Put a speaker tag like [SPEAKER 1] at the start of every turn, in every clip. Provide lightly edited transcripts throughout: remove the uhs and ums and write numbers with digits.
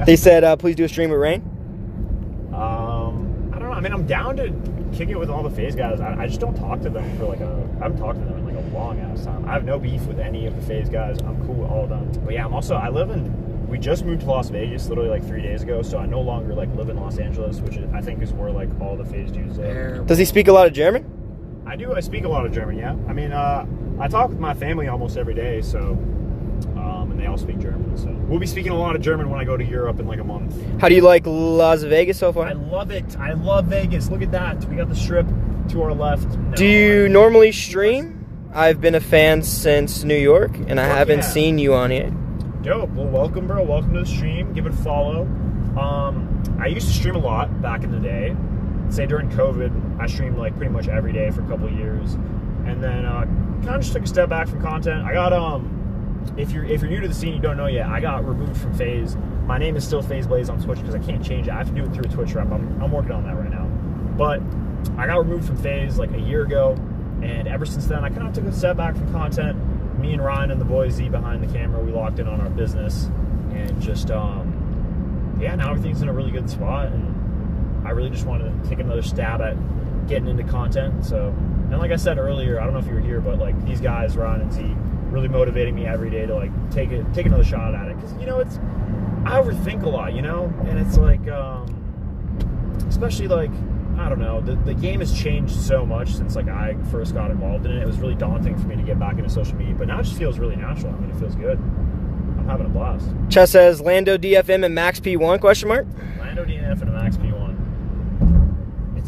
[SPEAKER 1] They said, please do a stream with Rain.
[SPEAKER 2] I don't know. I mean, I'm down to kick it with all the FaZe guys. I just don't talk to them for I haven't talked to them in like a long ass time. I have no beef with any of the FaZe guys. I'm cool with all of them. But yeah, we just moved to Las Vegas literally like 3 days ago, so I no longer like live in Los Angeles, which I think is where like all the FaZe dudes live.
[SPEAKER 1] Does he speak a lot of German?
[SPEAKER 2] I do. I speak a lot of German, yeah. I mean, I talk with my family almost every day, so, and they all speak German, so. We'll be speaking a lot of German when I go to Europe in like a month.
[SPEAKER 1] How do you like Las Vegas so far?
[SPEAKER 2] I love it. I love Vegas. Look at that. We got the strip to our left. No,
[SPEAKER 1] do you normally stream? I've been a fan since New York, and I haven't seen you on here.
[SPEAKER 2] Dope. Well, welcome, bro. Welcome to the stream. Give it a follow. I used to stream a lot back in the day. Say during COVID, I streamed like pretty much every day for a couple of years, and then kind of just took a step back from content. I got if you're new to the scene, you don't know yet, I got removed from FaZe. My name is still FaZe Blaze on Twitch because I can't change it. I have to do it through a Twitch rep. I'm working on that right now, but I got removed from FaZe like a year ago, and ever since then, I kind of took a step back from content. Me and Ryan and the boys Z behind the camera, we locked in on our business, and just yeah, now everything's in a really good spot, and I really just wanted to take another stab at getting into content. So, and like I said earlier, I don't know if you were here, but like these guys, Ron and Z, really motivating me every day to like take another shot at it. Because I overthink a lot, and it's like, especially like, I don't know, the game has changed so much since like I first got involved in it. It was really daunting for me to get back into social media, but now it just feels really natural. I mean, it feels good. I'm having a blast.
[SPEAKER 1] Chess says Lando DFM and Max P1 question mark?
[SPEAKER 2] Lando DFM and Max P1.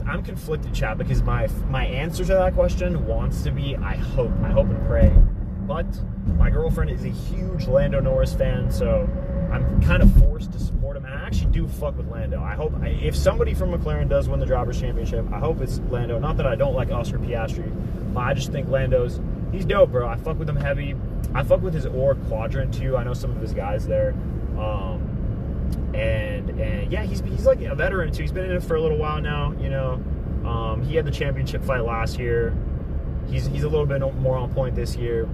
[SPEAKER 2] I'm conflicted, chat, because my answer to that question wants to be I hope and pray, but my girlfriend is a huge Lando Norris fan, so I'm kind of forced to support him, and I actually do fuck with Lando. I hope if somebody from McLaren does win the Drivers' Championship, I hope it's Lando. Not that I don't like Oscar Piastri, but I just think he's dope, bro. I fuck with him heavy. I fuck with his Ore quadrant too. I know some of his guys there. And yeah, he's like a veteran too. He's been in it for a little while now, he had the championship fight last year. He's a little bit more on point this year,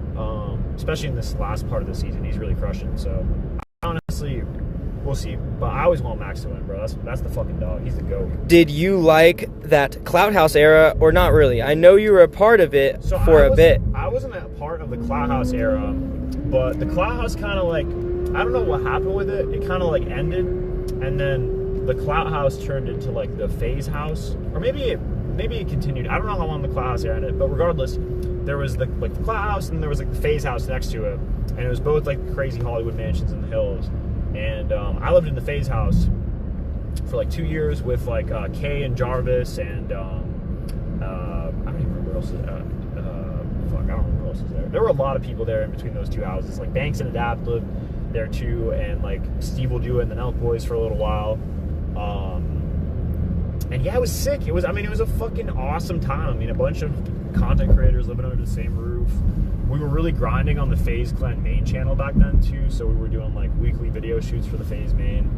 [SPEAKER 2] especially in this last part of the season. He's really crushing. So honestly, we'll see. But I always want Max to win, bro. That's the fucking dog. He's the GOAT.
[SPEAKER 1] Did you like that Clout House era or not really? I know you were a part of it for a bit.
[SPEAKER 2] I wasn't a part of the Clout House era, but the Clout House kind of like, I don't know what happened with it. It kind of like ended, and then the Clout House turned into like the FaZe House, or maybe it continued. I don't know how long the Clout House ended, but regardless, there was the Clout House, and there was like the FaZe House next to it, and it was both like crazy Hollywood mansions in the hills. And I lived in the FaZe House for like 2 years with like Kay and Jarvis, and I don't even remember what else is fuck, I don't remember what else is there. There were a lot of people there in between those two houses. Like Banks and Adapt lived there too, and like Steve will do it and the Nelk Boys for a little while. And yeah, it was sick. It was a fucking awesome time. I mean, a bunch of content creators living under the same roof. We were really grinding on the Faze Clan main channel back then too, so we were doing like weekly video shoots for the Faze main,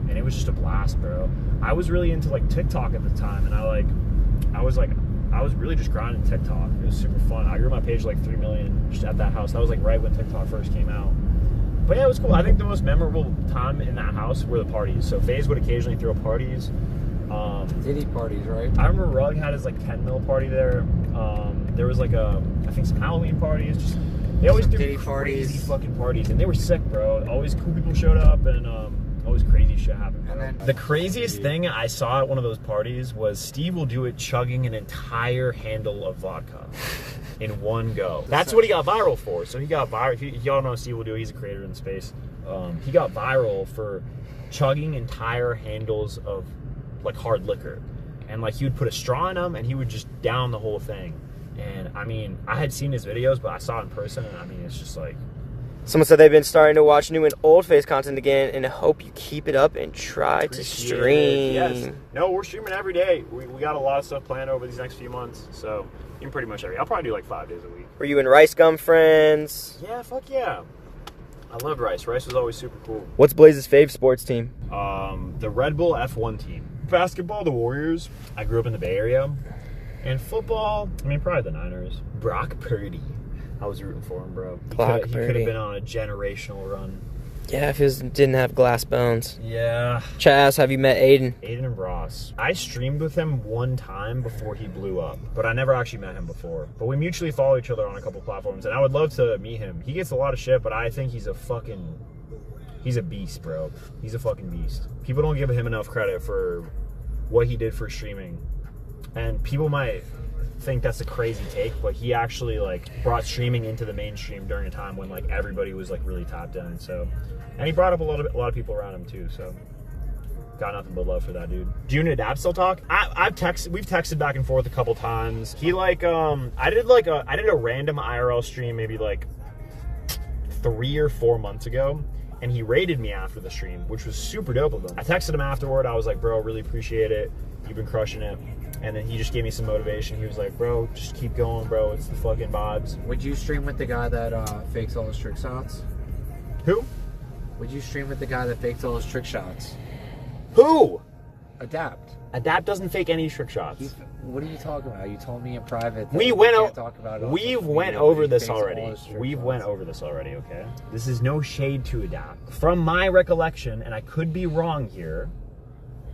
[SPEAKER 2] and it was just a blast, bro. I was really into like TikTok at the time, and I was really just grinding TikTok. It was super fun. I grew my page like 3 million just at that house. That was like right when TikTok first came out. But yeah, it was cool. I think the most memorable time in that house were the parties. So Faze would occasionally throw parties.
[SPEAKER 3] Diddy parties, right?
[SPEAKER 2] I remember Rug had his like 10 mil party there. There was like I think some Halloween parties. Just they always do crazy fucking parties, and they were sick, bro. Always cool people showed up, and always crazy shit happened, bro. And then, the craziest thing I saw at one of those parties was Steve will do it chugging an entire handle of vodka in one go. That's what he got viral for. So he got viral. Y'all know Steve will do it. He's a creator in the space. He got viral for chugging entire handles of like hard liquor, and like he would put a straw in them and he would just down the whole thing. And I mean, I had seen his videos, but I saw it in person, and I mean, it's just like,
[SPEAKER 1] someone said they've been starting to watch new and old FaZe content again, and I hope you keep it up and try to stream.
[SPEAKER 2] Yes. No, we're streaming every day. We got a lot of stuff planned over these next few months, so even pretty much I'll probably do like 5 days a week.
[SPEAKER 1] Were you and Rice Gum friends?
[SPEAKER 2] Yeah, fuck yeah. I loved Rice. Rice was always super cool.
[SPEAKER 1] What's Blaze's fave sports team?
[SPEAKER 2] The Red Bull F1 team. Basketball, the Warriors. I grew up in the Bay Area. And football, I mean, probably the Niners. Brock Purdy. I was rooting for him, bro. He could have been on a generational run.
[SPEAKER 1] Yeah, if he didn't have glass bones.
[SPEAKER 2] Yeah.
[SPEAKER 1] Chaz, have you met Adin?
[SPEAKER 2] Adin and Ross. I streamed with him one time before he blew up, but I never actually met him before. But we mutually follow each other on a couple platforms, and I would love to meet him. He gets a lot of shit, but I think he's a beast, bro. He's a fucking beast. People don't give him enough credit for what he did for streaming. And people might think that's a crazy take, but he actually like brought streaming into the mainstream during a time when like everybody was like really tapped in. So, and he brought up a lot of people around him too. So, got nothing but love for that dude. Do you and Adapt still talk? We've texted back and forth a couple times. He like I did a random IRL stream maybe like 3 or 4 months ago. And he rated me after the stream, which was super dope of him. I texted him afterward. I was like, bro, really appreciate it. You've been crushing it. And then he just gave me some motivation. He was like, bro, just keep going, bro. It's the fucking vibes.
[SPEAKER 3] Would you stream with the guy that fakes all his trick shots?
[SPEAKER 2] Who?
[SPEAKER 3] Would you stream with the guy that fakes all his trick shots?
[SPEAKER 2] Who?
[SPEAKER 3] Adapt.
[SPEAKER 2] Adapt doesn't fake any trick shots.
[SPEAKER 3] What are you talking about? You told me in private. That
[SPEAKER 2] We've
[SPEAKER 3] went
[SPEAKER 2] over this already. We've went over this already, okay? This is no shade to Adapt. From my recollection, and I could be wrong here,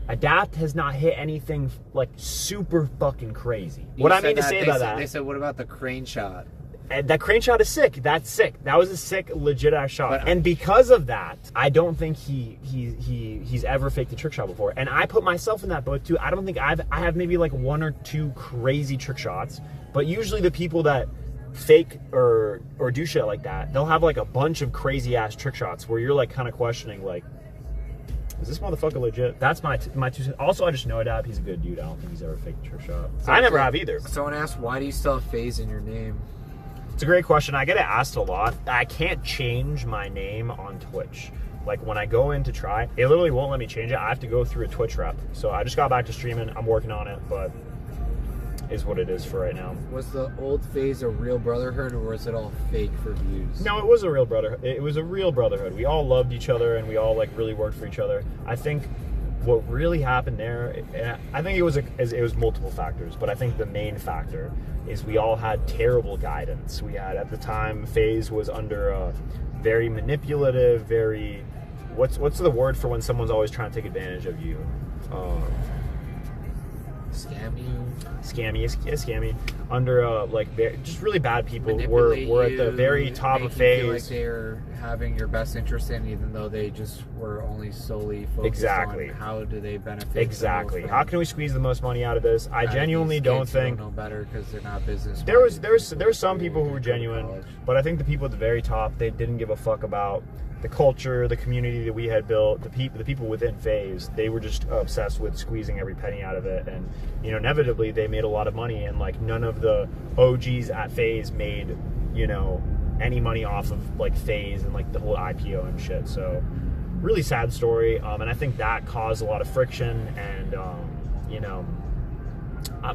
[SPEAKER 2] Adapt has not hit anything like super fucking crazy. What I mean to say about that?
[SPEAKER 3] They said, what about the crane shot?
[SPEAKER 2] And that crane shot is sick. That's sick. That was a sick, legit ass shot. And because of that, I don't think he's ever faked a trick shot before. And I put myself in that boat too. I don't think I have maybe like 1 or 2 crazy trick shots. But usually the people that fake or do shit like that, they'll have like a bunch of crazy ass trick shots where you're like kind of questioning like, is this motherfucker legit? That's my 2 cents. Also, I just know Adapt. He's a good dude. I don't think he's ever faked a trick shot. So I never have either.
[SPEAKER 3] Someone asked, why do you still have Faze in your name?
[SPEAKER 2] It's a great question. I get it asked a lot. I can't change my name on Twitch. Like when I go in to try, it literally won't let me change it. I have to go through a Twitch rep. So I just got back to streaming. I'm working on it, but is what it is for right now.
[SPEAKER 3] Was the old Faze a real brotherhood, or was it all fake for views?
[SPEAKER 2] No, it was a real brotherhood. It was a real brotherhood. We all loved each other, and we all like really worked for each other. I think what really happened there, and I think it was multiple factors, but I think the main factor is we all had terrible guidance. We had, at the time, Faze was under a very manipulative, very, what's the word for when someone's always trying to take advantage of you? Scammy. Under like just really bad people were at the very top of Faze.
[SPEAKER 3] Feel like they're having your best interest in, even though they just were only solely focused on how do they benefit.
[SPEAKER 2] Exactly. How can we squeeze the most money out of this? I genuinely don't think.
[SPEAKER 3] Don't know better because they're not business.
[SPEAKER 2] There's some people who were genuine, but I think the people at the very top, they didn't give a fuck about the culture, the community that we had built, the people within Faze. They were just obsessed with squeezing every penny out of it, and you know, inevitably they made a lot of money, and like none of the OGs at Faze made, you know, any money off of like Faze and like the whole IPO and shit. So really sad story, and I think that caused a lot of friction. And you know,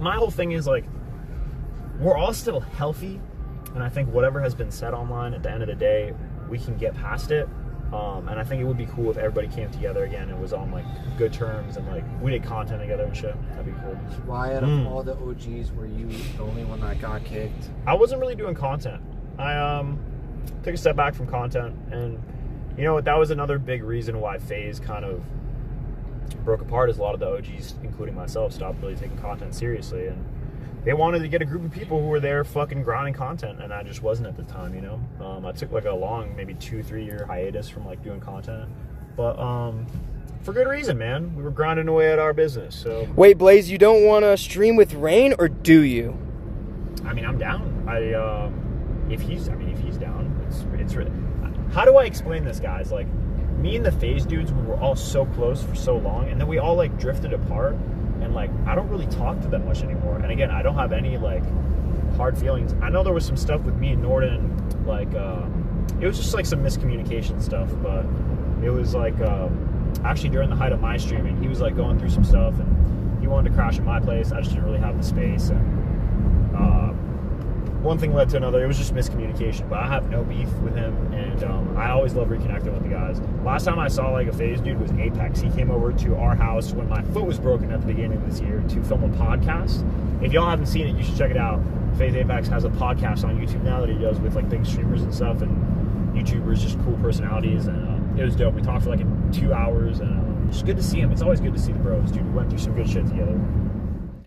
[SPEAKER 2] my whole thing is like, we're all still healthy, and I think whatever has been said online, at the end of the day, we can get past it. And I think it would be cool if everybody came together again and was on like good terms, and like we did content together and shit. That'd be cool.
[SPEAKER 3] Why out of all the OGs were you the only one that got kicked?
[SPEAKER 2] I wasn't really doing content. I took a step back from content, and you know what, that was another big reason why Faze kind of broke apart, is a lot of the OGs, including myself, stopped really taking content seriously, and they wanted to get a group of people who were there fucking grinding content, and I just wasn't at the time, you know? I took like a long, maybe 2-3 year hiatus from like doing content, but for good reason, man. We were grinding away at our business, so.
[SPEAKER 1] Wait, Blaze, you don't want to stream with Rain, or do you?
[SPEAKER 2] I mean, I'm down. If he's down, it's really, how do I explain this, guys? Like, me and the Faze dudes, we were all so close for so long, and then we all like drifted apart. And like, I don't really talk to them much anymore. And again, I don't have any like hard feelings. I know there was some stuff with me and Norden, like it was just like some miscommunication stuff, but it was like actually during the height of my streaming, he was like going through some stuff, and he wanted to crash at my place. I just didn't really have the space, and one thing led to another. It was just miscommunication, but I have no beef with him, and I always love reconnecting with the guys. Last time I saw like a Faze dude was Apex. He came over to our house when my foot was broken at the beginning of this year to film a podcast. If y'all haven't seen it, you should check it out. Faze Apex has a podcast on YouTube now that he does with like big streamers and stuff, and YouTubers, just cool personalities, and it was dope. We talked for like 2 hours, and it's good to see him. It's always good to see the bros, dude. We went through some good shit together.